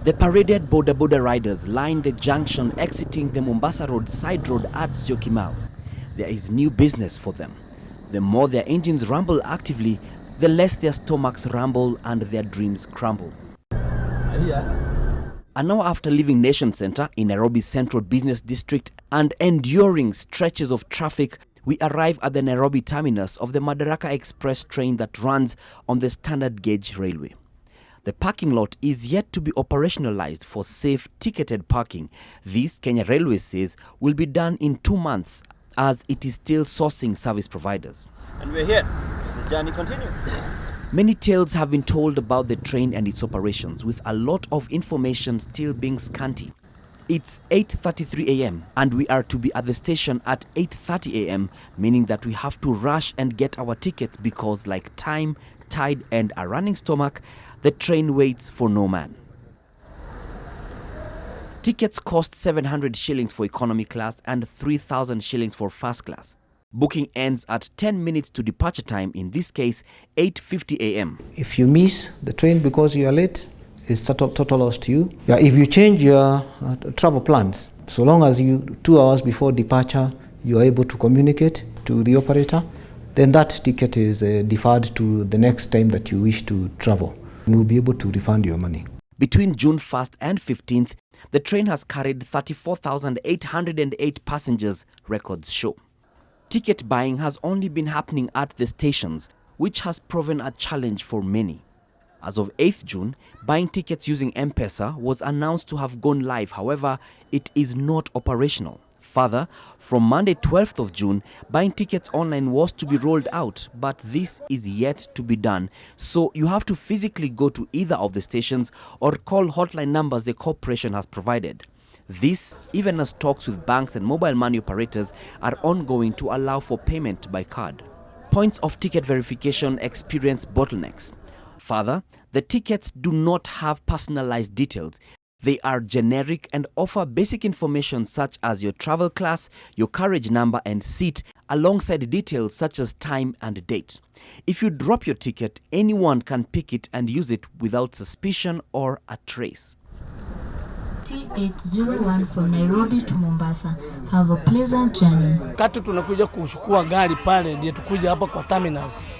The paraded boda riders line the junction exiting the Mombasa Road side road at Syokimau. There is new business for them. The more their engines rumble actively, the less their stomachs rumble and their dreams crumble. An hour after leaving Nation Center in Nairobi's central business district and enduring stretches of traffic, we arrive at the Nairobi terminus of the Madaraka Express train that runs on the standard gauge railway. The parking lot is yet to be operationalized for safe ticketed parking. This, Kenya Railways says, will be done in 2 months as it is still sourcing service providers. And we're here. Does the journey continue? Many tales have been told about the train and its operations, with a lot of information still being scanty. It's 8:33 a.m. and we are to be at the station at 8:30 a.m., meaning that we have to rush and get our tickets because, like time, tide and a running stomach, the train waits for no man. Tickets cost 700 shillings for economy class and 3,000 shillings for first class. Booking ends at 10 minutes to departure time, in this case 8:50 a.m. If you miss the train because you are late, it's total loss to you. Yeah, if you change your travel plans, so long as 2 hours before departure you are able to communicate to the operator, then that ticket is deferred to the next time that you wish to travel. And we'll be able to refund your money. Between June 1st and 15th, the train has carried 34,808 passengers, records show. Ticket buying has only been happening at the stations, which has proven a challenge for many. As of 8th June, buying tickets using M-Pesa was announced to have gone live. However, it is not operational. Further, from Monday 12th of June, buying tickets online was to be rolled out, but this is yet to be done. So you have to physically go to either of the stations or call hotline numbers the corporation has provided. This, even as talks with banks and mobile money operators are ongoing to allow for payment by card. Points of ticket verification experience bottlenecks. Further, the tickets do not have personalized details. They are generic and offer basic information such as your travel class, your carriage number and seat, alongside details such as time and date. If you drop your ticket, anyone can pick it and use it without suspicion or a trace. T801 from Nairobi to Mombasa. Have a pleasant journey. Kati tunakuja kuchukua gari pale ndio tukuja hapa kwa terminus.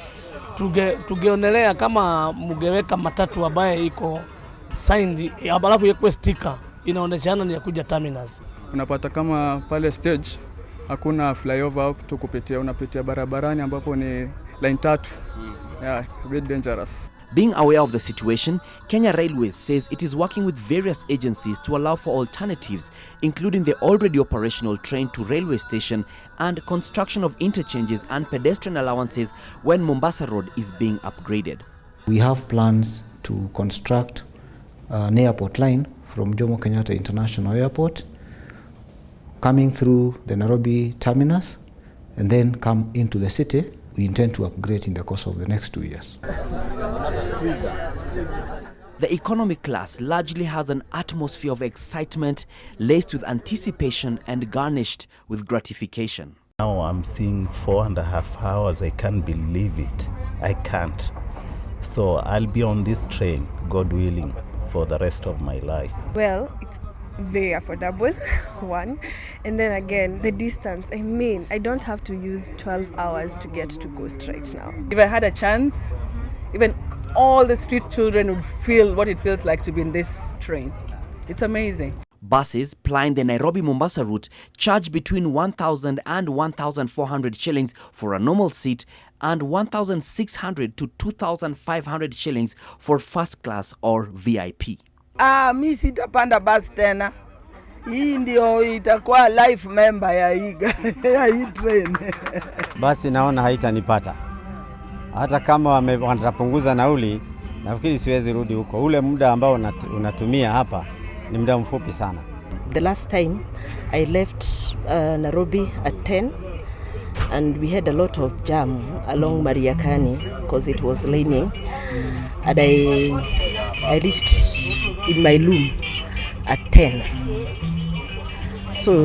Tugeonelea kama mugeweka matatu ambaye iko signed, alafu yekwe sticker inaoneshana ni ya kuja terminus. Unapata kama pale stage hakuna flyover tu kupitia, unapitia barabarani ambapo ni line 3. Yeah, a bit dangerous. Being aware of the situation, Kenya Railways says it is working with various agencies to allow for alternatives, including the already operational train to railway station and construction of interchanges and pedestrian allowances when Mombasa Road is being upgraded. We have plans to construct an airport line from Jomo Kenyatta International Airport, coming through the Nairobi terminus and then come into the city. We intend to upgrade in the course of the next 2 years. The economy class largely has an atmosphere of excitement laced with anticipation and garnished with gratification. Now I'm seeing 4.5 hours. I can't believe it. I can't. So I'll be on this train, God willing, for the rest of my life. Well, it's very affordable, one. And then again, the distance. I mean, I don't have to use 12 hours to get to Go Straight now. If I had a chance, even all the street children would feel what it feels like to be in this train. It's amazing. Buses plying the Nairobi-Mombasa route charge between 1,000 and 1,400 shillings for a normal seat and 1,600 to 2,500 shillings for first class or VIP. Mi sitapanda bus tena. Hii ndio itakuwa life member ya hii train. Basi naona haitanipata. Hata kama watapunguza nauli, nafikiri siwezi rudi huko. Ule muda ambao unatumia hapa ni muda mfupi sana. The last time I left Nairobi at 10 and we had a lot of jam along Mariakani because it was raining, and I reached in my room at 10. So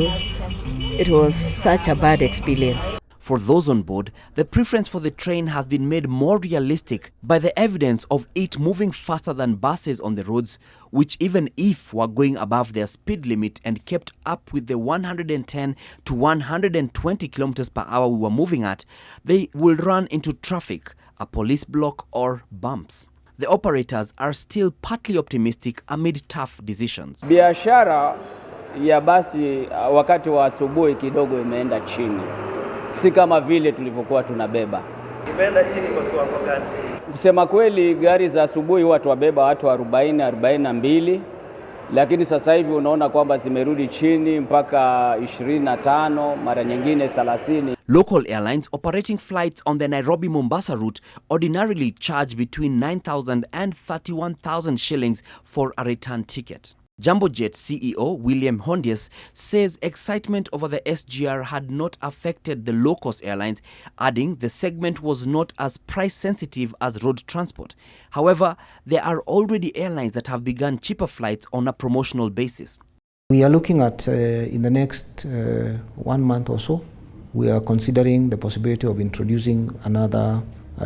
it was such a bad experience. For those on board, the preference for the train has been made more realistic by the evidence of it moving faster than buses on the roads, which even if were going above their speed limit and kept up with the 110 to 120 kilometers per hour we were moving at, they will run into traffic, a police block or bumps. The operators are still partly optimistic amid tough decisions. Biashara ya basi wakati wa asubuhi kidogo imeenda chini. Si kama vile tulivyokuwa tunabeba. Imeenda chini kwa kiwango gani? Kusema kweli, gari za asubuhi watu wabeba watu 40, 42, lakini sasa hivi unaona kwamba zimerudi chini mpaka 25, mara nyingine 30. Local airlines operating flights on the Nairobi-Mombasa route ordinarily charge between 9,000 and 31,000 shillings for a return ticket. Jambo Jet CEO William Hondius says excitement over the SGR had not affected the low-cost airlines, adding the segment was not as price-sensitive as road transport. However, there are already airlines that have begun cheaper flights on a promotional basis. We are looking at, in the next 1 month or so, we are considering the possibility of introducing another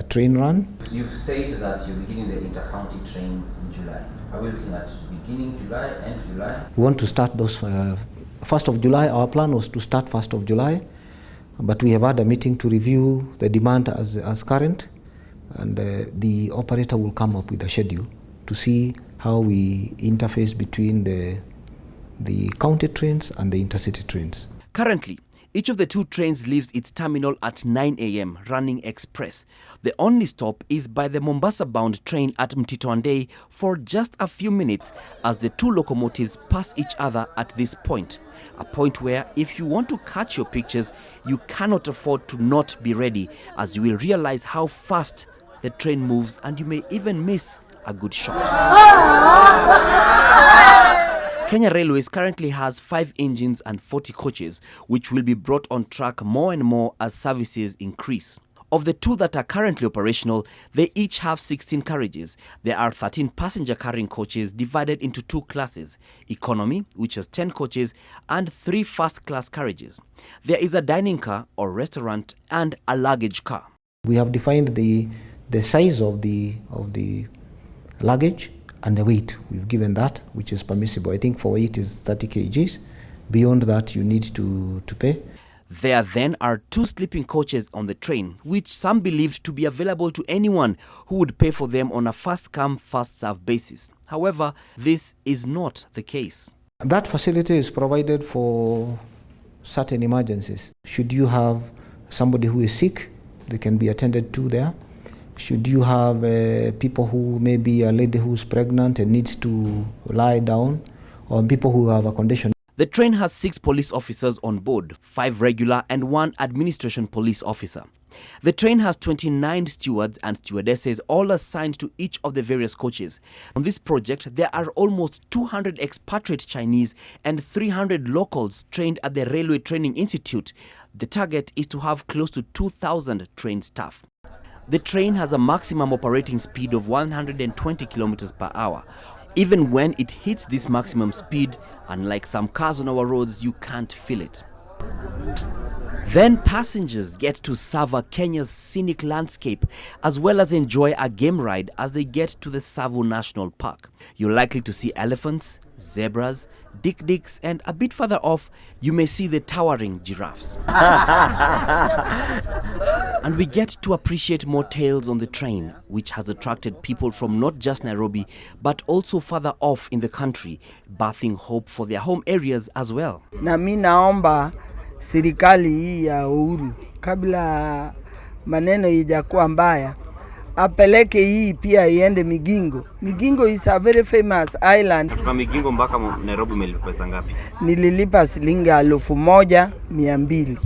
train run. You've said that you're beginning the inter-county trains in July. Are we looking at beginning July, end July? We want to start those 1st of July. Our plan was to start 1st of July, but we have had a meeting to review the demand as current, and the operator will come up with a schedule to see how we interface between the county trains and the intercity trains. Currently, each of the two trains leaves its terminal at 9 a.m. running express. The only stop is by the Mombasa-bound train at Mtitwandei for just a few minutes as the two locomotives pass each other at this point. A point where if you want to catch your pictures, you cannot afford to not be ready, as you will realize how fast the train moves and you may even miss a good shot. Kenya Railways currently has 5 engines and 40 coaches, which will be brought on track more and more as services increase. Of the 2 that are currently operational, they each have 16 carriages. There are 13 passenger-carrying coaches divided into 2 classes: economy, which has 10 coaches, and 3 first-class carriages. There is a dining car or restaurant and a luggage car. We have defined the size of the luggage and the weight. We've given that, which is permissible. I think for weight is 30 kgs. Beyond that, you need to pay. There then are 2 sleeping coaches on the train, which some believed to be available to anyone who would pay for them on a first-come, first-served basis. However, this is not the case. That facility is provided for certain emergencies. Should you have somebody who is sick, they can be attended to there. Should you have people who, maybe a lady who's pregnant and needs to lie down, or people who have a condition. The train has 6 police officers on board, 5 regular and 1 administration police officer. The train has 29 stewards and stewardesses, all assigned to each of the various coaches. On this project, there are almost 200 expatriate Chinese and 300 locals trained at the Railway Training Institute. The target is to have close to 2,000 trained staff. The train has a maximum operating speed of 120 kilometers per hour. Even when it hits this maximum speed, unlike some cars on our roads, you can't feel it. Then passengers get to savor Kenya's scenic landscape, as well as enjoy a game ride as they get to the Tsavo National Park. You're likely to see elephants, zebras, dik-diks, and a bit further off, you may see the towering giraffes. And we get to appreciate more tales on the train, which has attracted people from not just Nairobi, but also further off in the country, birthing hope for their home areas as well. Na mimi naomba serikali hii ya Uhuru, kabla maneno ijakuwa mbaya, apeleke hii pia iende Migingo. Migingo is a very famous island. Kutoka Migingo mpaka Nairobi umelipa pesa ngapi? Nililipa shilingi 1,200.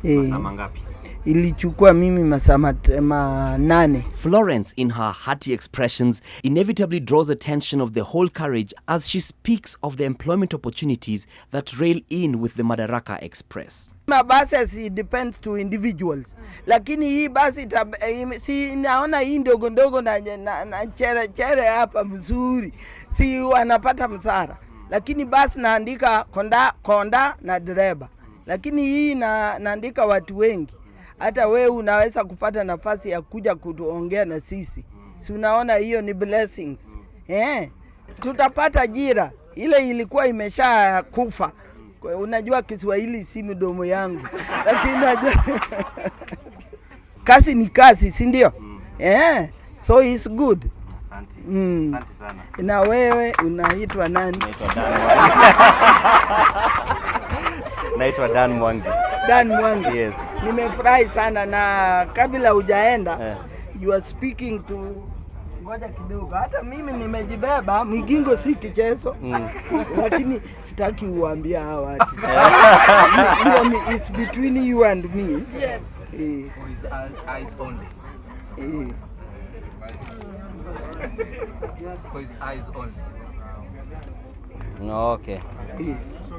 Masaa ngapi? Ilichukua mimi masaa 8. Florence, in her hearty expressions, inevitably draws attention of the whole carriage as she speaks of the employment opportunities that rail in with the Madaraka Express. Buses, it depends to individuals. Lakini hii basi si naona hii ndogo ndogo na chere hapa mzuri. Si wanapata msara. Lakini basi naandika konda na dereba. Lakini hii naandika watu wengi. hata wewe unaweza kupata nafasi ya kuja kutuongea na sisi. Si unaona hiyo ni blessings. Tutapata ajira. Ile ilikuwa imesha kufa. Unajua Kiswahili si mdomo yangu. Lakini kazi ni kazi, si ndio? So it's good. Asante. Asante sana. Na wewe unaitwa nani? Naitwa Dann Mwangi. Dann Mwangi. Yes. Nimefurahi sana na kabla hujaenda you are speaking to ngoja kidogo. Hata mimi nimejibeba, migingo si kichezo. Lakini sitaki uambia hawa watu. It's between you and me. Yes. For his eyes only. For his eyes only. Okay.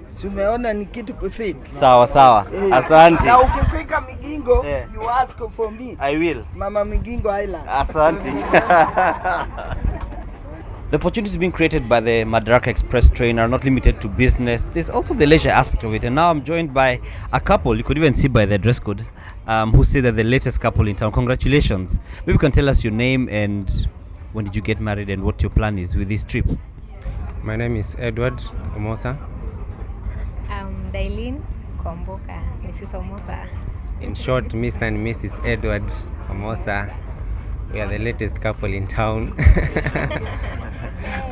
Sumeona ni kitu kufika. Sawa. Asante. Na ukifika Migingo, you ask for me. I will. Mama Migingo Island. Asante. The opportunities being created by the Madaraka Express train are not limited to business. There's also the leisure aspect of it. And now I'm joined by a couple, you could even see by their dress code, who say they're the latest couple in town. Congratulations. Maybe you can tell us your name and when did you get married and what your plan is with this trip. My name is Edward Omosa. I'm Dailin Komboka, Mrs. Omosa. In short, Mr. and Mrs. Edward Omosa. We are the latest couple in town.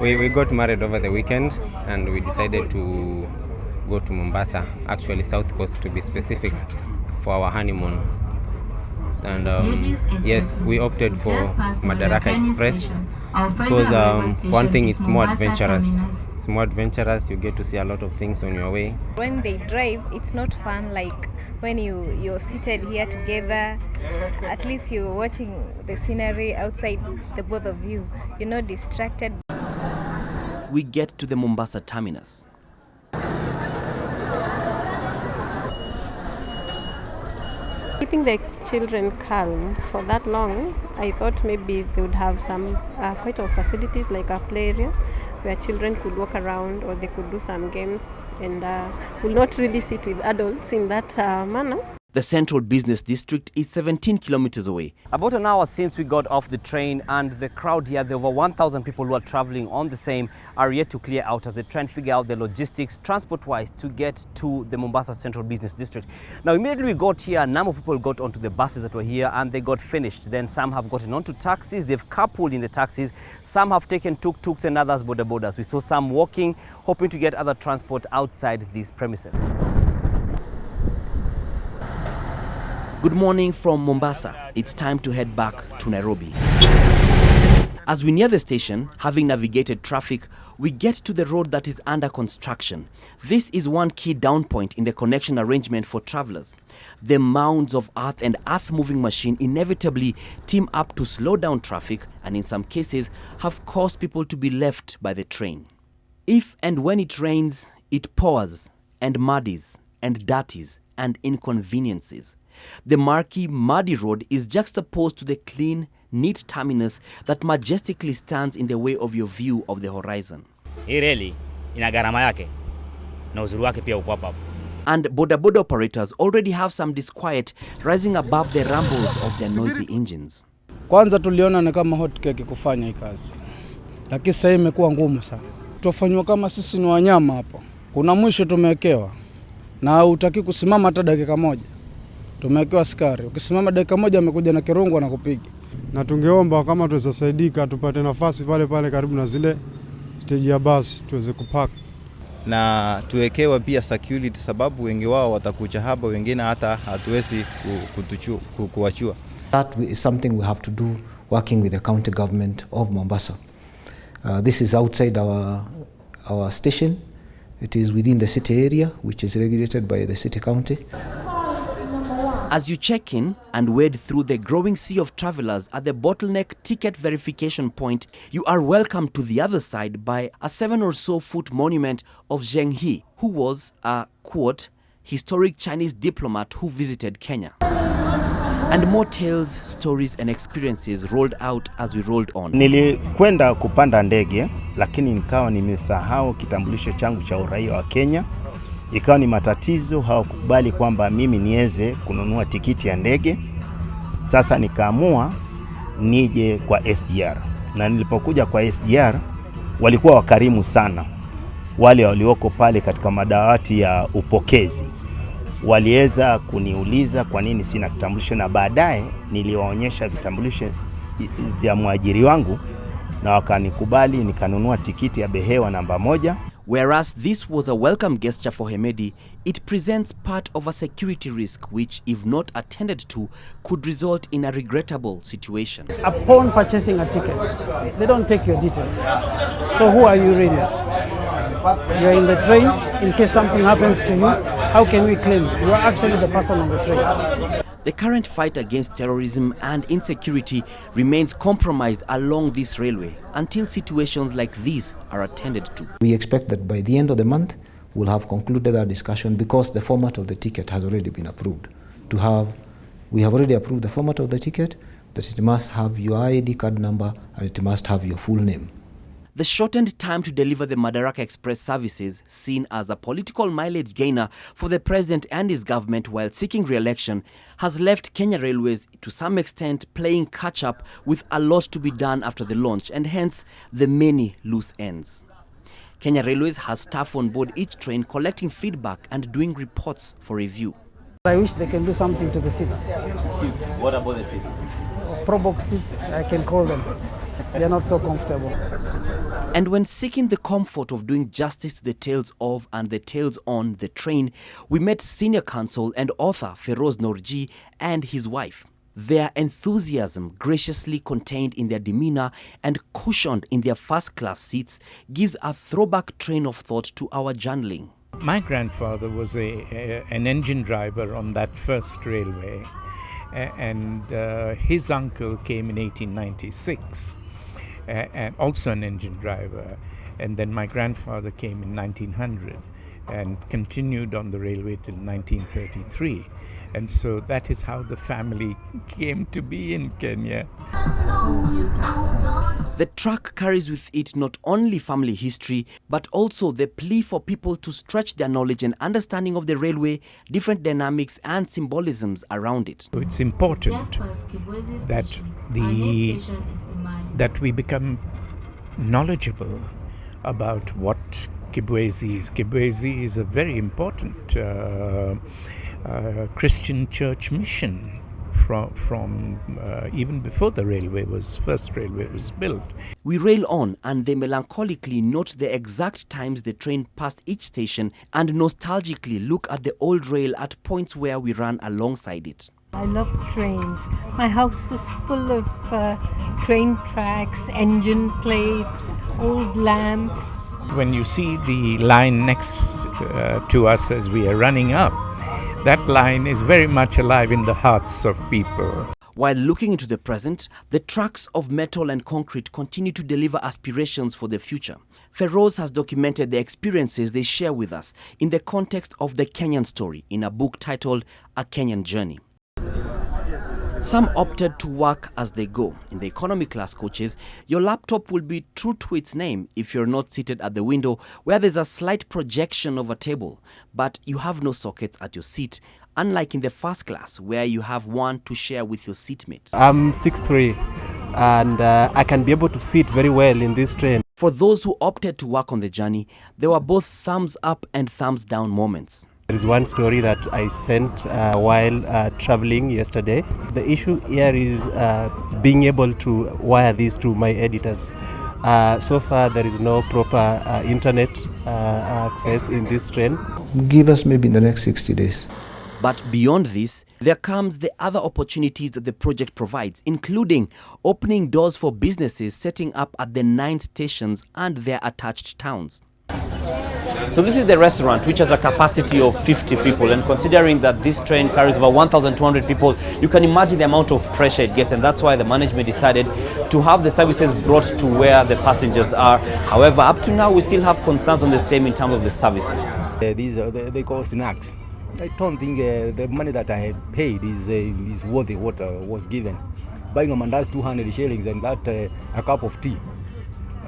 We got married over the weekend and we decided to go to Mombasa, actually South Coast to be specific, for our honeymoon. And yes, we opted for Madaraka Express because one thing, it's more adventurous. It's more adventurous. You get to see a lot of things on your way. When they drive, it's not fun like when you're seated here together. At least you're watching the scenery outside, the both of you. You're not distracted. We get to the Mombasa terminus. Keeping the children calm for that long, I thought maybe they would have some quite of facilities like a play area where children could walk around or they could do some games and will not really sit with adults in that manner. The central business district is 17 kilometers away. About an hour since we got off the train, and the crowd here, the over 1,000 people who are traveling on the same, are yet to clear out as they try and figure out the logistics transport-wise to get to the Mombasa Central Business District. Now, immediately we got here, a number of people got onto the buses that were here and they got finished. Then some have gotten onto taxis, they've carpooled in the taxis. Some have taken tuk-tuks and others boda-bodas. We saw some walking, hoping to get other transport outside these premises. Good morning from Mombasa. It's time to head back to Nairobi. As we near the station, having navigated traffic, we get to the road that is under construction. This is one key down point in the connection arrangement for travelers. The mounds of earth and earth-moving machine inevitably team up to slow down traffic and in some cases have caused people to be left by the train. If and when it rains, it pours and muddies and dirties and inconveniences. The murky, muddy road is juxtaposed to the clean, neat terminus that majestically stands in the way of your view of the horizon. Hii reli ina gharama yake na uzuri wake pia uko hapa. And boda-boda operators already have some disquiet rising above the rumbles of their noisy engines. Kwanza tuliona ni kama hot cake kufanya hii kazi, lakini sasa imekuwa ngumu sana. Tufanywa kama sisi ni wanyama hapo. Kuna mwisho tumewekewa na hutaki kusimama hata dakika moja. Tumewekewa askari. Ukisimama dakika moja amekuja na kirungu na kupiga. Na tungeomba kama tuweza saidika tupate nafasi pale pale karibu na zile stage ya bus tuweze kupark. Na tuwekewa pia security sababu wengi wao watakuja hapa, wengine hata hatuwezi kuwachua. That is something we have to do working with the county government of Mombasa. This is outside our station. It is within the city area, which is regulated by the city county. As you check in and wade through the growing sea of travelers at the bottleneck ticket verification point, you are welcomed to the other side by a 7 or so foot monument of Zheng He, who was a, quote, historic Chinese diplomat who visited Kenya. And more tales, stories and experiences rolled out as we rolled on. Nilikwenda kupanda ndege, lakini nikawa nimesahau kitambulisho changu cha uraia wa Kenya. ikawa ni matatizo, hawakubali kwamba mimi niweze kununua tikiti ya ndege. Sasa nikaamua nije kwa SGR, na nilipokuja kwa SGR walikuwa wakarimu sana. Wale walioko pale katika madawati ya upokezi waliweza kuniuliza kwa nini sina kitambulisho, na baadaye niliwaonyesha vitambulisho vya mwajiri wangu na wakanikubali, nikanunua tikiti ya behewa namba 1. Whereas this was a welcome gesture for Hemedi, it presents part of a security risk which, if not attended to, could result in a regrettable situation. Upon purchasing a ticket, they don't take your details. So who are you really? You are in the train. In case something happens to you, how can we claim you are actually the person on the train? The current fight against terrorism and insecurity remains compromised along this railway until situations like these are attended to. We expect that by the end of the month, we'll have concluded our discussion because the format of the ticket has already been approved. We have already approved the format of the ticket, that it must have your ID card number and it must have your full name. The shortened time to deliver the Madaraka Express services, seen as a political mileage gainer for the president and his government while seeking re-election, has left Kenya Railways to some extent playing catch-up with a lot to be done after the launch, and hence the many loose ends. Kenya Railways has staff on board each train collecting feedback and doing reports for review. I wish they can do something to the seats. What about the seats? Pro box seats, I can call them. They are not so comfortable. And when seeking the comfort of doing justice to the tales of and the tales on the train, we met senior counsel and author Feroz Noorji and his wife. Their enthusiasm, graciously contained in their demeanor and cushioned in their first-class seats, gives a throwback train of thought to our journaling. My grandfather was an engine driver on that first railway, and his uncle came in 1896. And also an engine driver, and then my grandfather came in 1900 and continued on the railway till 1933, and so that is how the family came to be in Kenya. The track carries with it not only family history but also the plea for people to stretch their knowledge and understanding of the railway, different dynamics and symbolisms around it. So it's important that we become knowledgeable about what Kibwezi is. Kibwezi is a very important Christian church mission from even before the first railway was built. We rail on and they melancholically note the exact times the train passed each station and nostalgically look at the old rail at points where we ran alongside it. I love trains. My house is full of train tracks, engine plates, old lamps. When you see the line next to us as we are running up, that line is very much alive in the hearts of people. While looking into the present, the tracks of metal and concrete continue to deliver aspirations for the future. Feroz has documented the experiences they share with us in the context of the Kenyan story in a book titled A Kenyan Journey. Some opted to work as they go. In the economy class coaches, your laptop will be true to its name if you're not seated at the window where there's a slight projection of a table, but you have no sockets at your seat, unlike in the first class where you have one to share with your seatmate. I'm 6'3", and I can be able to fit very well in this train. For those who opted to work on the journey, there were both thumbs up and thumbs down moments. There is one story that I sent while traveling yesterday. The issue here is being able to wire these to my editors. So far, there is no proper internet access in this train. Give us maybe in the next 60 days. But beyond this, there comes the other opportunities that the project provides, including opening doors for businesses setting up at the 9 stations and their attached towns. So this is the restaurant, which has a capacity of 50 people, and considering that this train carries over 1,200 people, you can imagine the amount of pressure it gets, and that's why the management decided to have the services brought to where the passengers are. However, up to now, we still have concerns on the same in terms of the services. These they call snacks. I don't think the money that I had paid is worthy what was given. Buying a mandazi 200 shillings and that a cup of tea,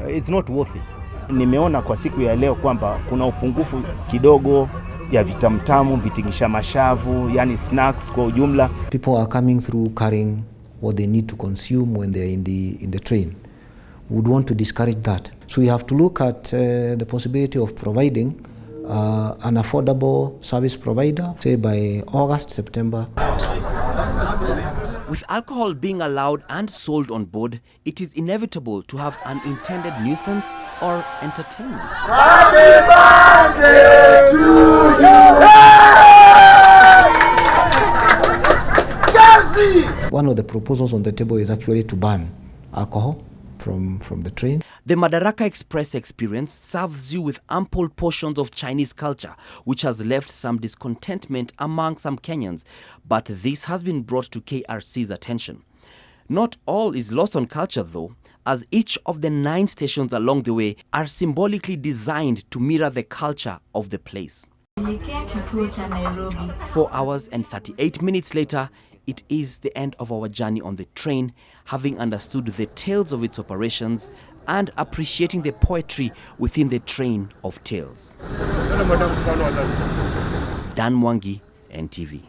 it's not worthy. Nimeona kwa siku ya leo kwamba kuna upungufu kidogo ya vitamtamu, vitingisha mashavu, yani snacks kwa ujumla. People are coming through carrying what they need to consume when they are in the train. We would want to discourage that. So we have to look at the possibility of providing an affordable service provider, say by August, September. With alcohol being allowed and sold on board, it is inevitable to have unintended nuisance or entertainment. Happy birthday to you! Chelsea! One of the proposals on the table is actually to ban alcohol from the train. The Madaraka Express experience serves you with ample portions of Chinese culture, which has left some discontentment among some Kenyans, but this has been brought to KRC's attention. Not all is lost on culture though, as each of the 9 stations along the way are symbolically designed to mirror the culture of the place. 4 hours and 38 minutes later, it is the end of our journey on the train, having understood the tales of its operations and appreciating the poetry within the train of tales. Dann Mwangi, NTV.